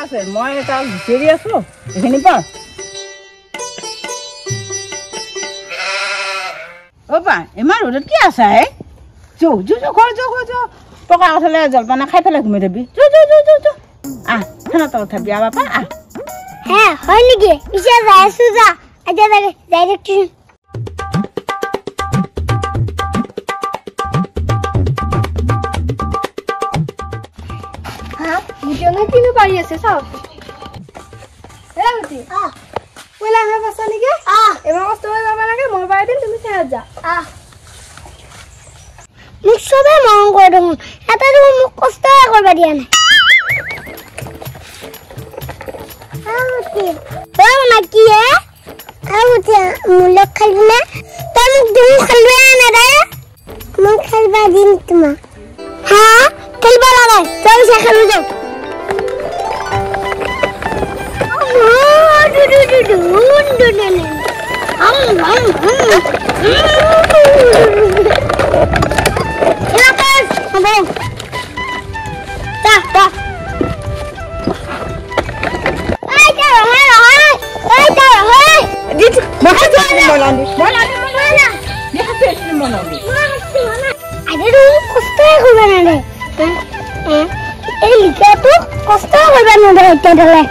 আছে মই এটা বিচাৰি আছো এখিনি পা ওপা ইমান ৰ'দত কি আছা হে যো যো যো ঘৰ যো যো পকা উঠলে জলপান খাই পেলাই ঘুমাই যাবি যো যো যো যো যো ফেনৰ তলত থাকবি বাপা হে হয় নেকি পিছে যাই আছো যা আজা যাই দেখি ভিডিও না কিনো পাৰি আছে চাও এ উঠি ওলা হে বসা নেকি এবাৰ কষ্ট হৈ যাব লাগে মই পাই দিম তুমি চাই যা মোক সবে মৰম কৰে দেখোন এটা মোক কষ্ট কৰিব দিয়া নাই না কি হে মুলে খালি না তই মোক দিম খালবে না রে মোক খালবা দিম তোমা হ্যাঁ খেলবা লাগে চল সে খেলু যাও কষ্ট করবে না দেখতে ধরে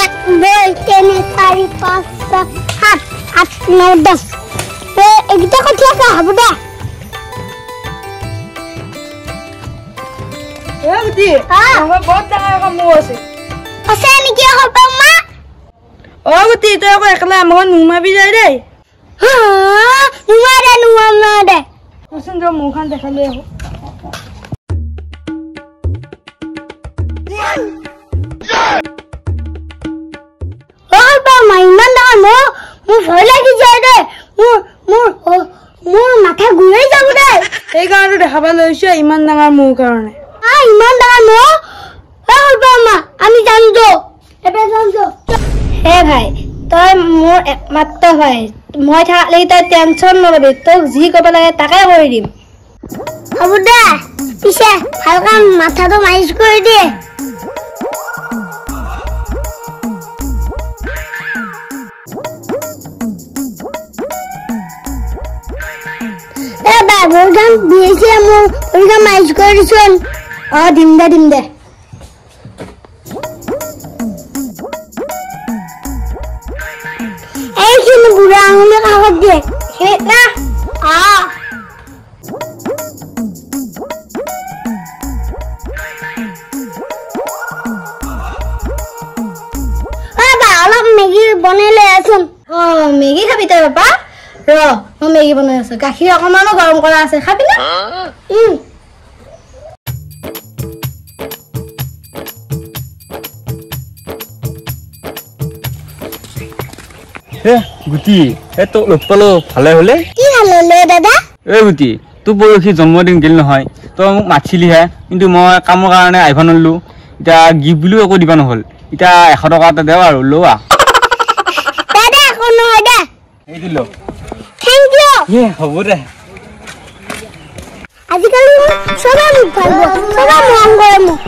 এক দুই তিন চারি পাঁচ সাত আট আট নয় 10 এইটা কথা আছে হব দে বুদ্ধি আমার বহুত ডাঙৰ কাম আছে আছে নেকি হ'ব মা বুদ্ধি তই আকৌ একলা আমাক নুমাবি যায় দেই নুমাৰে কচোন তই মুখখন দেখালে আহো ইমান ডাঙৰ মোৰ ভয় লাগি যায় দে মোৰ মাথা ঘূৰাই যাব দে সেইকাৰণে দেখাব লৈছো ইমান ডাঙৰ মোৰ কাৰণে ইমান ডাঙৰ আমি জানো হে ভাই তই মোৰ একমাত্ৰ ভাই মই থাকলে তই টেনচন নলবি তোক যি ক'ব লাগে তাকে কৰি দিম হ'ব দে পিছে ভালকে মাথাটো মালিচ কৰি দে ভোগান দিয়েছে মোৰ ভোগান মালিচ কৰি দিছোন দিম দে এইখিনি বুঢ়া আঙুলি কাষত দিয়ে সেইটা অলপ মেগী বনাই লৈ আছোন মেগী খাবি তই বাপা ৰ মই মেগী বনাই আছো গাখীৰ অকমানো গৰম কৰা আছে খাবি না গুটি তো লগ পালো ভালে হলে কি ভালে হলে দাদা গুটি তোৰ পৰহি জন্মদিন গেল নহয় তই মোক মাতিছিলিহে কিন্তু মই কামৰ কাৰণে আহিব নোৱাৰিলো এতিয়া গিফ্ট বুলিও একো দিবা নহল এতিয়া 100 টকা এটা দেও আৰু লোৱা দাদা একো নহয় দে এই দিলো থেংক ইউ হ'ব দে আজিকালি সবে মোক ভাল সবে মৰম কৰে মোক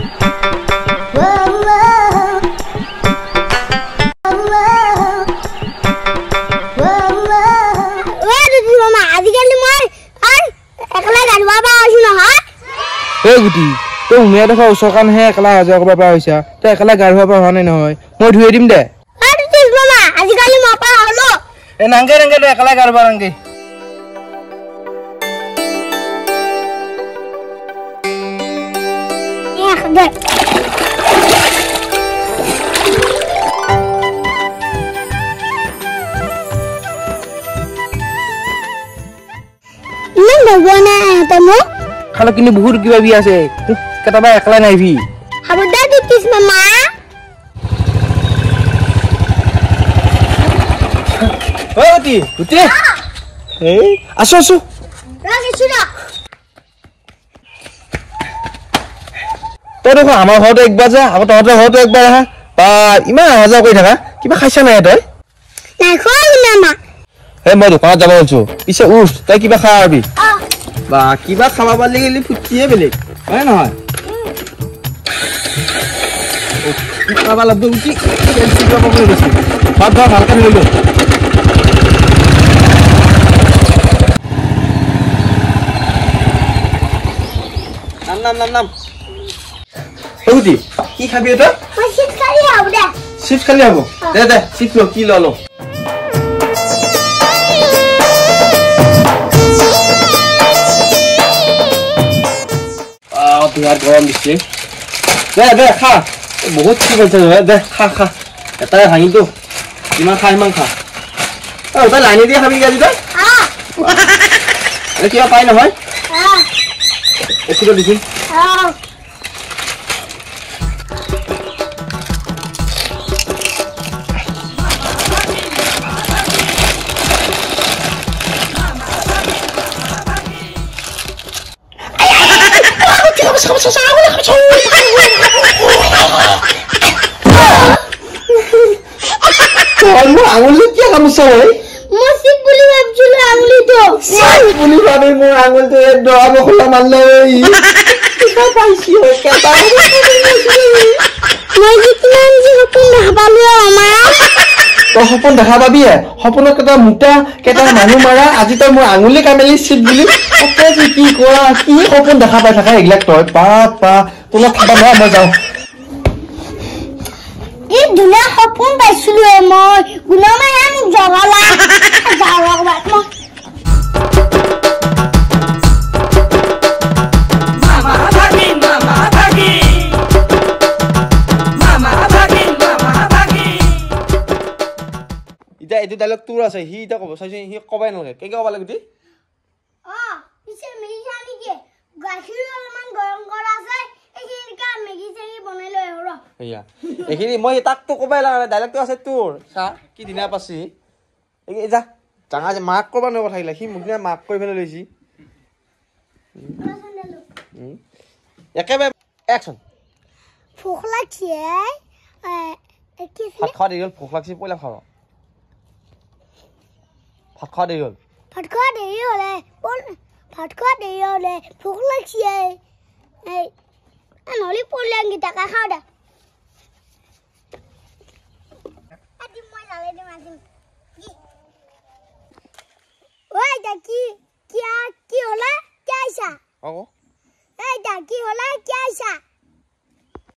গুটি তই উমিয়া দেখা ওচৰ কাৰণেহে একলা হাজাৰ কৰিব পৰা হৈছা তই একলা গাড়ী হোৱাৰ পৰা হোৱা নাই নহয় মই ধুই দিম দে আজিকালি মপা হলো নাংগে তই একলা গাড়ী বা নাংগে ইমান ভগৱানে মোক খালো কিন্তু বহুত কিবা বি আছে কেতিয়াবা একলা নাইবি হ'ব দে দিতিস মামা গুটি গুটি আছো তই দেখোন আমাৰ ঘৰতে একবাৰ যা আকৌ তহঁতৰ ঘৰতো একবাৰ আহা বা ইমান অহা যোৱা কৰি থাকা কিবা খাইছা নাই তই নাই খোৱা মামা হে মই দোকানত যাব ওলছো পিছে উঠ তই কিবা খাব পাৰবি বা কিবা খাব পাৰলি গেলি ফুটিয়ে বেলেগ হয় নহয় খাবা লাগব কি কিবা পাবলৈ গৈছে ভাত ভাত ভালকে লৈ ল নাম হৌদি কি খাবি এটা চিপছ খালি হ'ব দে চিপছ খালি হ'ব দে চিপছ ল কি ল বিৰাট গৰম দিছে দে খা বহুত কি পাইছে দে খা এটাই ভাঙিতো কিমান খা ইমান খা তই লাইনে দিয়ে খাবি আজি তই কিবা পাই নহয় একটু দেখি আঙুলি কি কামুচা হয় মই চিপ বুলি ভাবছিলো আঙুলিটো বুলি ভাবি মোৰ আঙুলটো দৰা বখলা মানলে কিবা পাইছি কেটা মই কিমান যে সপোন দেখা পালো আমাৰ তই সপোন দেখা পাবি সপোনত কেইটা মোটা কেইটা মানুহ মাৰা আজি তই মোৰ আঙুলি কামেলি চিট বুলি কি কৰা কি সপোন দেখা পাই থাকা এইবিলাক তই পা তোমাক খাবা নহয় মই যাওঁ এই ধুনীয়া সপোন পাইছিলো মই গুণমায়া মোক জগালা যাওঁ ৰ'বাত মই এতিয়া এইটো ডাইলগ তোৰ আছে সি এতিয়া ক'ব চাইছে সি ক'বাই নালাগে কেনেকে ক'ব লাগে পিছে মেগী খা নেকি গাখীৰ অলপমান গৰম কৰা আছে এইখিনিকে মেগী চেগী বনাই লৈ আহো ৰ সেয়া এইখিনি মই তাকতো ক'বাই লগা নাই ডাইলগটো আছে তোৰ চা কি ধুনীয়া পাছি যা ডাঙৰ যে মাক ক'বা নোৱাৰা কথাগিলা সি মোক মাক কৈ পেলাই লৈছি একেবাৰে একচন ভোক লাগছে ভাত খোৱা দেৰি হ'ল ভোক লাগছি পইলা খাব ভাত খোৱা দেৰি হ'ল ভাত খোৱা দেৰি হ'লে ভোক লাগছে নহ'লে পৰিলেংগিটাকে খাওঁ দে মই জ্বালাই দিম আজি ঐ কি হ'লে কি আহিছা আকৌ কি হ'লে কি আহিছা